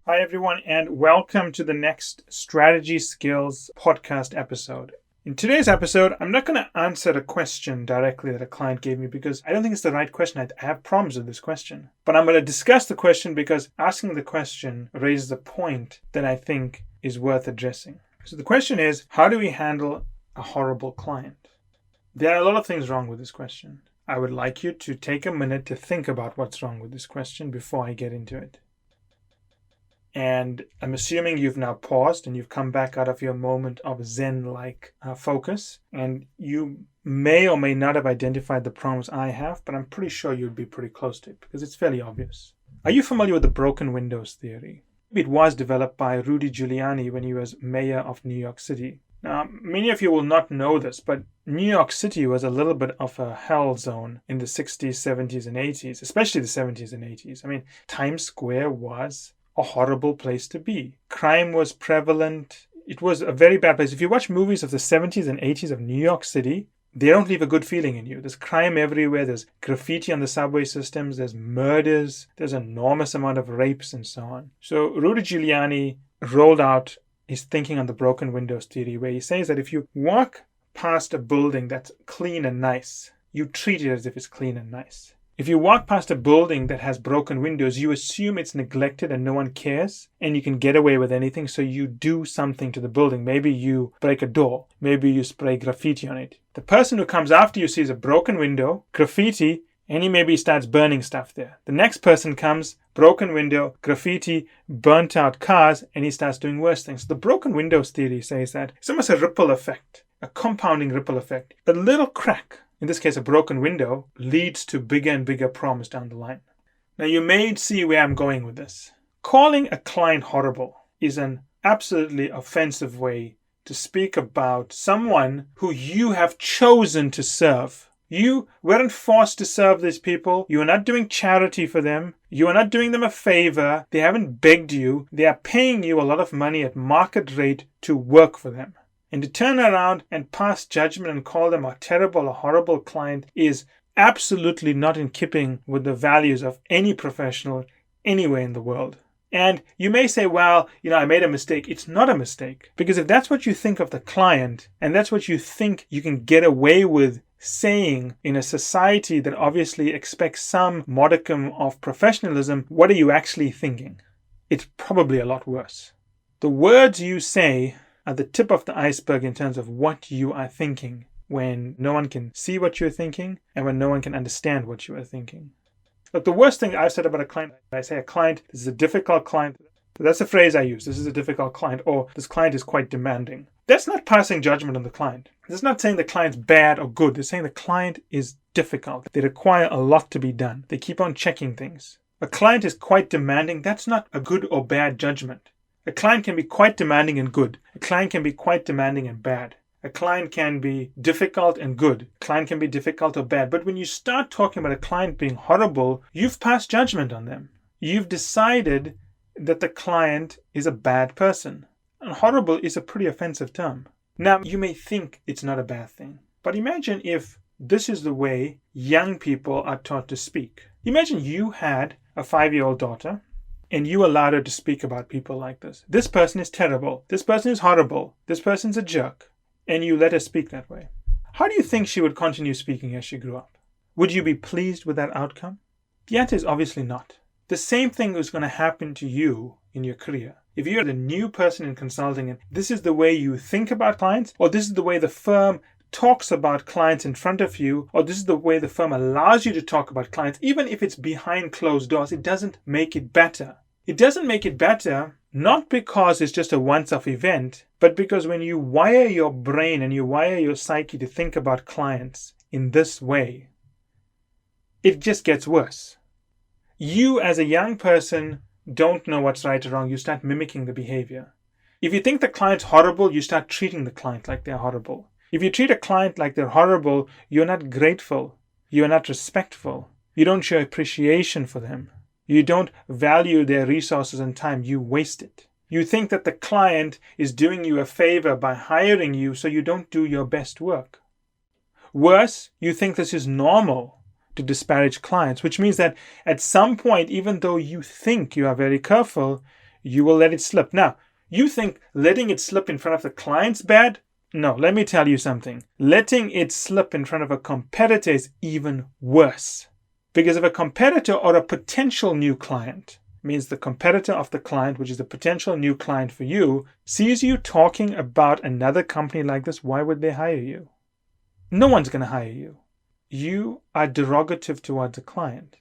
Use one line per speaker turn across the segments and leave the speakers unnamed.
Hi, everyone, and welcome to the next Strategy Skills podcast episode. In today's episode, I'm not going to answer a question directly that a client gave me because I don't think it's the right question. I have problems with this question. But I'm going to discuss the question because asking the question raises a point that I think is worth addressing. So the question is, how do we handle a horrible client? There are a lot of things wrong with this question. I would like you to take a minute to think about what's wrong with this question before I get into it. And I'm assuming you've now paused and you've come back out of your moment of Zen-like focus. And you may or may not have identified the problems I have, but I'm pretty sure you'd be pretty close to it because it's fairly obvious. Are you familiar with the broken windows theory? It was developed by Rudy Giuliani when he was mayor of New York City. Now, many of you will not know this, but New York City was a little bit of a hell zone in the 60s, 70s, and 80s, especially the 70s and 80s. I mean, Times Square was a horrible place to be. Crime was prevalent. It was a very bad place. If you watch movies of the 70s and 80s of New York City, they don't leave a good feeling in you. There's crime everywhere. There's graffiti on the subway systems. There's murders. There's an enormous amount of rapes and so on. So Rudy Giuliani rolled out his thinking on the broken windows theory, where he says that if you walk past a building that's clean and nice, you treat it as if it's clean and nice. If you walk past a building that has broken windows, you assume it's neglected and no one cares and you can get away with anything, so you do something to the building. Maybe you break a door. Maybe you spray graffiti on it. The person who comes after you sees a broken window, graffiti, and he maybe starts burning stuff there. The next person comes, broken window, graffiti, burnt out cars, and he starts doing worse things. The broken windows theory says that it's almost a ripple effect, a compounding ripple effect. A little crack, in this case a broken window, leads to bigger and bigger problems down the line. Now you may see where I'm going with this. Calling a client horrible is an absolutely offensive way to speak about someone who you have chosen to serve. You weren't forced to serve these people. You are not doing charity for them. You are not doing them a favor. They haven't begged you. They are paying you a lot of money at market rate to work for them. And to turn around and pass judgment and call them a terrible or horrible client is absolutely not in keeping with the values of any professional anywhere in the world. And you may say, well, I made a mistake. It's not a mistake. Because if that's what you think of the client, and that's what you think you can get away with saying in a society that obviously expects some modicum of professionalism, what are you actually thinking? It's probably a lot worse. The words you say are the tip of the iceberg in terms of what you are thinking when no one can see what you're thinking and when no one can understand what you are thinking. Look, the worst thing I've said about a client, I say a client, this is a difficult client. That's the phrase I use. This is a difficult client, or this client is quite demanding. That's not passing judgment on the client. It's not saying the client's bad or good. They're saying the client is difficult. They require a lot to be done. They keep on checking things. A client is quite demanding. That's not a good or bad judgment. A client can be quite demanding and good. A client can be quite demanding and bad. A client can be difficult and good. A client can be difficult or bad. But when you start talking about a client being horrible, you've passed judgment on them. You've decided that the client is a bad person. And horrible is a pretty offensive term. Now, you may think it's not a bad thing. But imagine if this is the way young people are taught to speak. Imagine you had a 5-year-old daughter and you allowed her to speak about people like this. This person is terrible. This person is horrible. This person's a jerk. And you let her speak that way. How do you think she would continue speaking as she grew up? Would you be pleased with that outcome? The answer is obviously not. The same thing is going to happen to you in your career. If you're the new person in consulting and this is the way you think about clients, or this is the way the firm talks about clients in front of you, or this is the way the firm allows you to talk about clients, even if it's behind closed doors, it doesn't make it better. It doesn't make it better not because it's just a once-off event, but because when you wire your brain and you wire your psyche to think about clients in this way, it just gets worse. You as a young person don't know what's right or wrong. You start mimicking the behavior. If you think the client's horrible, you start treating the client like they're horrible. If you treat a client like they're horrible, you're not grateful. You're not respectful. You don't show appreciation for them. You don't value their resources and time. You waste it. You think that the client is doing you a favor by hiring you so you don't do your best work. Worse, you think this is normal to disparage clients, which means that at some point, even though you think you are very careful, you will let it slip. Now, you think letting it slip in front of the client's bad? No, let me tell you something. Letting it slip in front of a competitor is even worse. Because if a competitor or a potential new client, means the competitor of the client, which is a potential new client for you, sees you talking about another company like this, why would they hire you? No one's going to hire you. You are derogative towards a client.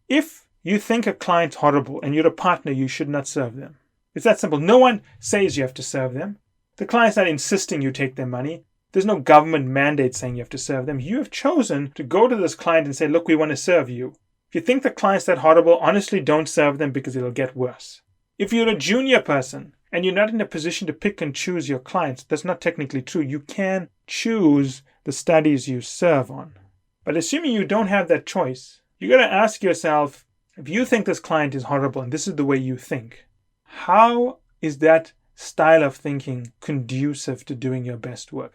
If you think a client's horrible and you're a partner, you should not serve them. It's that simple. No one says you have to serve them. The client's not insisting you take their money. There's no government mandate saying you have to serve them. You have chosen to go to this client and say, look, we want to serve you. If you think the client's that horrible, honestly, don't serve them because it'll get worse. If you're a junior person and you're not in a position to pick and choose your clients, that's not technically true. You can choose the studies you serve on. But assuming you don't have that choice, you got to ask yourself, if you think this client is horrible and this is the way you think, how is that style of thinking conducive to doing your best work?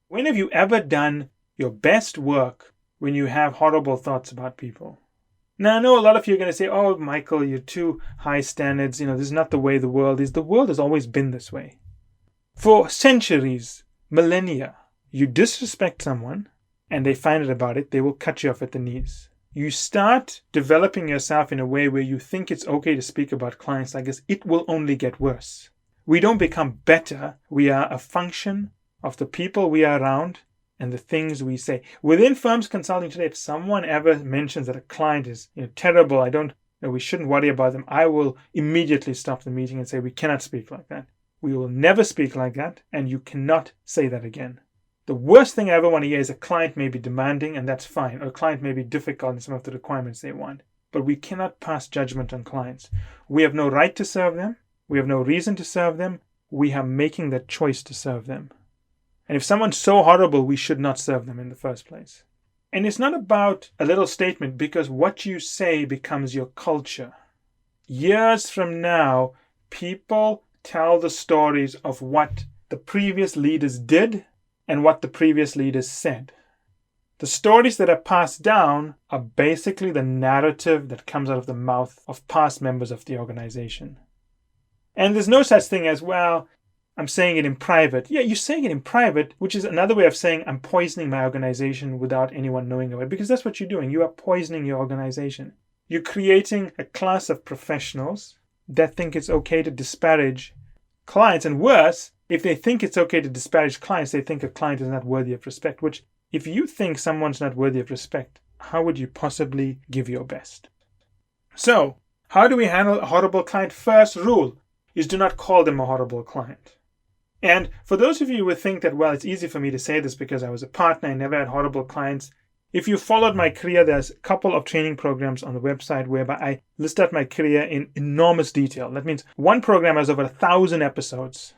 When have you ever done your best work when you have horrible thoughts about people? Now, I know a lot of you are going to say, oh, Michael, you're too high standards. This is not the way the world is. The world has always been this way. For centuries, millennia, you disrespect someone and they find out about it, they will cut you off at the knees. You start developing yourself in a way where you think it's okay to speak about clients like this. It will only get worse. We don't become better. We are a function of the people we are around and the things we say. Within firms consulting today, if someone ever mentions that a client is terrible, we shouldn't worry about them, I will immediately stop the meeting and say, we cannot speak like that. We will never speak like that, and you cannot say that again. The worst thing I ever want to hear is a client may be demanding, and that's fine, or a client may be difficult in some of the requirements they want. But we cannot pass judgment on clients. We have no right to serve them. We have no reason to serve them. We are making that choice to serve them. And if someone's so horrible, we should not serve them in the first place. And it's not about a little statement, because what you say becomes your culture. Years from now, people tell the stories of what the previous leaders did and what the previous leaders said. The stories that are passed down are basically the narrative that comes out of the mouth of past members of the organization. And there's no such thing as, well, I'm saying it in private. Yeah, you're saying it in private, which is another way of saying I'm poisoning my organization without anyone knowing about it, because that's what you're doing. You are poisoning your organization. You're creating a class of professionals that think it's okay to disparage clients. And worse, if they think it's okay to disparage clients, they think a client is not worthy of respect, which if you think someone's not worthy of respect, how would you possibly give your best? So, how do we handle a horrible client? First rule is do not call them a horrible client. And for those of you who think that, well, it's easy for me to say this because I was a partner, I never had horrible clients. If you followed my career, there's a couple of training programs on the website whereby I list out my career in enormous detail. That means one program has over 1,000 episodes.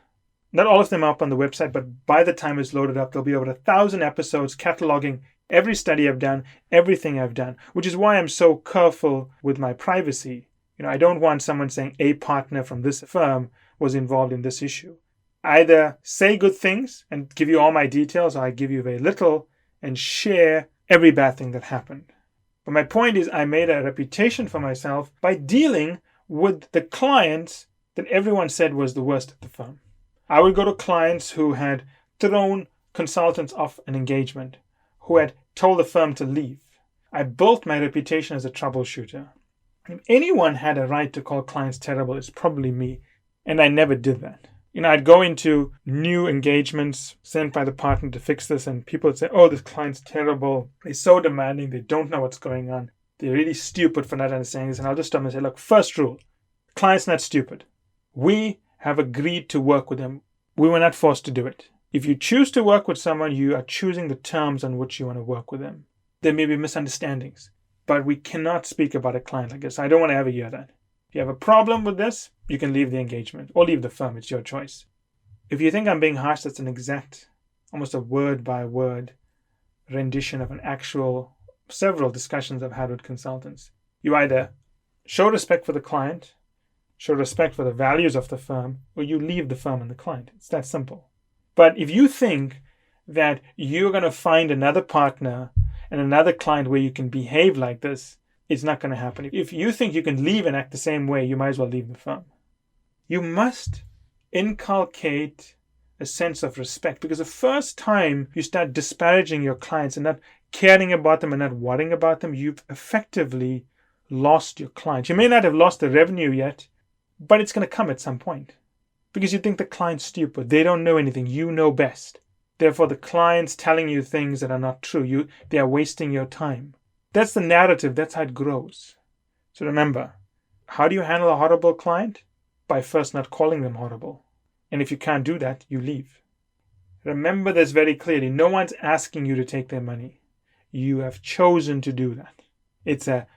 Not all of them are up on the website, but by the time it's loaded up, there'll be over 1,000 episodes cataloging every study I've done, everything I've done, which is why I'm so careful with my privacy. I don't want someone saying a partner from this firm was involved in this issue. Either say good things and give you all my details, or I give you very little and share every bad thing that happened. But my point is, I made a reputation for myself by dealing with the clients that everyone said was the worst at the firm. I would go to clients who had thrown consultants off an engagement, who had told the firm to leave. I built my reputation as a troubleshooter. If anyone had a right to call clients terrible, it's probably me. And I never did that. I'd go into new engagements sent by the partner to fix this, and people would say, oh, this client's terrible. They're so demanding. They don't know what's going on. They're really stupid for not understanding this. And I'll just stop and say, look, first rule, client's not stupid. We have agreed to work with them. We were not forced to do it. If you choose to work with someone, you are choosing the terms on which you want to work with them. There may be misunderstandings, but we cannot speak about a client like this. I don't want to ever hear that. If you have a problem with this, you can leave the engagement or leave the firm. It's your choice. If you think I'm being harsh, that's an exact, almost a word-by-word rendition of an actual several discussions I've had with consultants. You either show respect for the client, show respect for the values of the firm, or you leave the firm and the client. It's that simple. But if you think that you're going to find another partner and another client where you can behave like this, it's not going to happen. If you think you can leave and act the same way, you might as well leave the firm. You must inculcate a sense of respect, because the first time you start disparaging your clients and not caring about them and not worrying about them, you've effectively lost your clients. You may not have lost the revenue yet, but it's going to come at some point because you think the client's stupid. They don't know anything. You know best. Therefore, the client's telling you things that are not true. They are wasting your time. That's the narrative. That's how it grows. So remember, how do you handle a horrible client? By first not calling them horrible. And if you can't do that, you leave. Remember this very clearly. No one's asking you to take their money. You have chosen to do that. It's a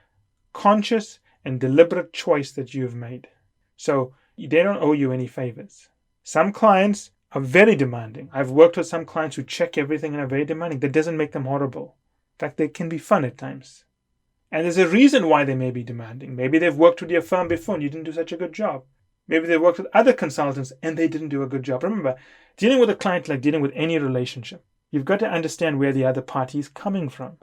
conscious and deliberate choice that you have made. So they don't owe you any favors. Some clients are very demanding. I've worked with some clients who check everything and are very demanding. That doesn't make them horrible. In fact, they can be fun at times. And there's a reason why they may be demanding. Maybe they've worked with your firm before and you didn't do such a good job. Maybe they worked with other consultants and they didn't do a good job. Remember, dealing with a client like dealing with any relationship, you've got to understand where the other party is coming from.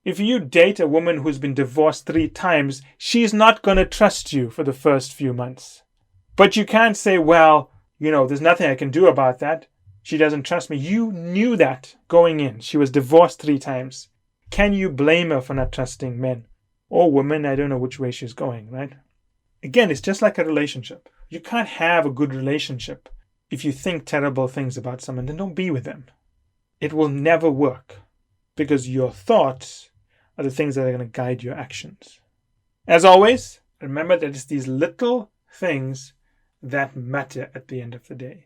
If you date a woman who's been divorced 3 times, she's not going to trust you for the first few months. But you can't say, well, there's nothing I can do about that. She doesn't trust me. You knew that going in. She was divorced 3 times. Can you blame her for not trusting men or women? I don't know which way she's going, right? Again, it's just like a relationship. You can't have a good relationship if you think terrible things about someone. Then don't be with them. It will never work because your thoughts are the things that are going to guide your actions. As always, remember that it's these little things that matter at the end of the day.